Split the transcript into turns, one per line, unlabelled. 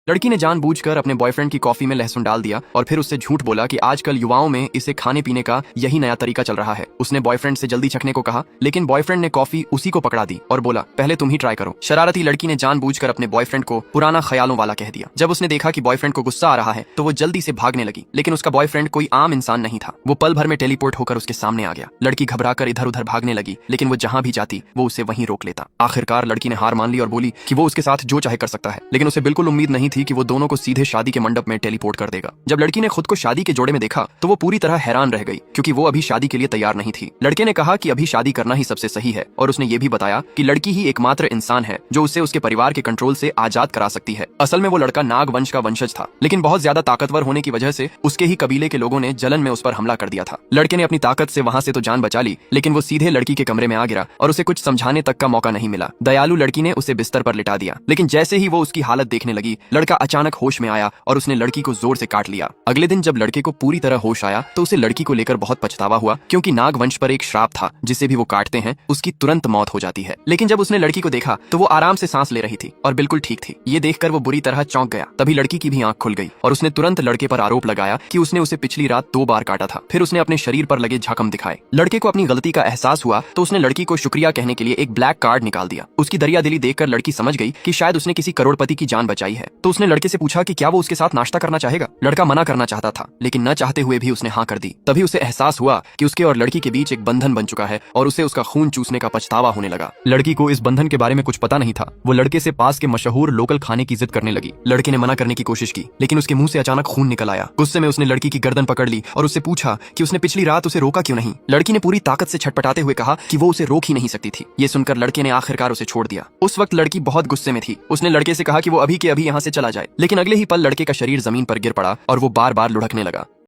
लड़की ने जानबूझकर अपने बॉयफ्रेंड की कॉफी में लहसुन डाल दिया और फिर उससे झूठ बोला कि आजकल युवाओं में इसे खाने पीने का यही नया तरीका चल रहा है। उसने बॉयफ्रेंड से जल्दी छकने को कहा, लेकिन बॉयफ्रेंड ने कॉफी उसी को पकड़ा दी और बोला, पहले तुम ही ट्राई करो। शरारती लड़की ने जानबूझकर अपने बॉयफ्रेंड को पुराना ख्यालों वाला कह दिया। जब उसने देखा कि बॉयफ्रेंड को गुस्सा आ रहा है तो वो जल्दी से भागने लगी, लेकिन उसका बॉयफ्रेंड कोई आम इंसान नहीं था। वो पल भर में टेलीपोर्ट होकर उसके सामने आ गया। लड़की घबराकर इधर उधर भागने लगी, लेकिन वो जहां भी जाती वो उसे वहीं रोक लेता। आखिरकार लड़की ने हार मान ली और बोली कि वो उसके साथ जो चाहे कर सकता है, लेकिन उसे बिल्कुल उम्मीद नहीं थी कि वो दोनों को सीधे शादी के मंडप में टेलीपोर्ट कर देगा। जब लड़की ने खुद को शादी के जोड़े में देखा तो वो पूरी तरह हैरान रह गई, क्योंकि वो अभी शादी के लिए तैयार नहीं थी। लड़के ने कहा कि अभी शादी करना ही सबसे सही है, और उसने ये भी बताया कि लड़की ही एकमात्र इंसान है जो उसे उसके परिवार के कंट्रोल से आजाद करा सकती है। असल में वो लड़का नाग वंश का वंशज था, लेकिन बहुत ज्यादा ताकतवर होने की वजह से उसके ही कबीले के लोगों ने जलन में उस पर हमला कर दिया था। लड़के ने अपनी ताकत से वहां से तो जान बचा ली, लेकिन वो सीधे लड़की के कमरे में आ गिरा और उसे कुछ समझाने तक का मौका नहीं मिला। दयालु लड़की ने उसे बिस्तर पर लिटा दिया, लेकिन जैसे ही वो उसकी हालत देखने लगी, लड़का अचानक होश में आया और उसने लड़की को जोर से काट लिया। अगले दिन जब लड़के को पूरी तरह होश आया तो उसे लड़की को लेकर बहुत पछतावा हुआ, क्योंकि नाग वंश पर एक श्राप था जिसे भी वो काटते हैं उसकी तुरंत मौत हो जाती है। लेकिन जब उसने लड़की को देखा तो वो आराम से सांस ले रही थी और बिल्कुल ठीक थी। ये देखकर वो बुरी तरह चौंक गया। तभी लड़की की भी आंख खुल गई और उसने तुरंत लड़के पर आरोप लगाया कि उसने उसे पिछली रात 2 बार काटा था। फिर उसने अपने शरीर पर लगे जख्म दिखाए। लड़के को अपनी गलती का एहसास हुआ तो उसने लड़की को शुक्रिया कहने के लिए एक ब्लैक कार्ड निकाल दिया। उसकी दरियादिली देखकर लड़की समझ गई कि शायद उसने किसी करोड़पति की जान बचाई है। तो उसने लड़के से पूछा कि क्या वो उसके साथ नाश्ता करना चाहेगा। लड़का मना करना चाहता था, लेकिन न चाहते हुए भी उसने हाँ कर दी। तभी उसे एहसास हुआ कि उसके और लड़की के बीच एक बंधन बन चुका है और उसे उसका खून चूसने का पछतावा होने लगा। लड़की को इस बंधन के बारे में कुछ पता नहीं था। वो लड़के से पास के मशहूर लोकल खाने की जिद करने लगी। लड़के ने मना करने की कोशिश की, लेकिन उसके मुंह से अचानक खून निकल आया। गुस्से में उसने लड़की की गर्दन पकड़ ली और उससे पूछा कि उसने पिछली रात उसे रोका क्यों नहीं। लड़की ने पूरी ताकत से छटपटाते हुए कहा कि वो उसे रोक ही नहीं सकती थी। ये सुनकर लड़के ने आखिरकार उसे छोड़ दिया। उस वक्त लड़की बहुत गुस्से में थी। उसने लड़के से कहा कि वो अभी के अभी यहाँ से चला जाए, लेकिन अगले ही पल लड़के का शरीर जमीन पर गिर पड़ा और वो बार बार लुढ़कने लगा।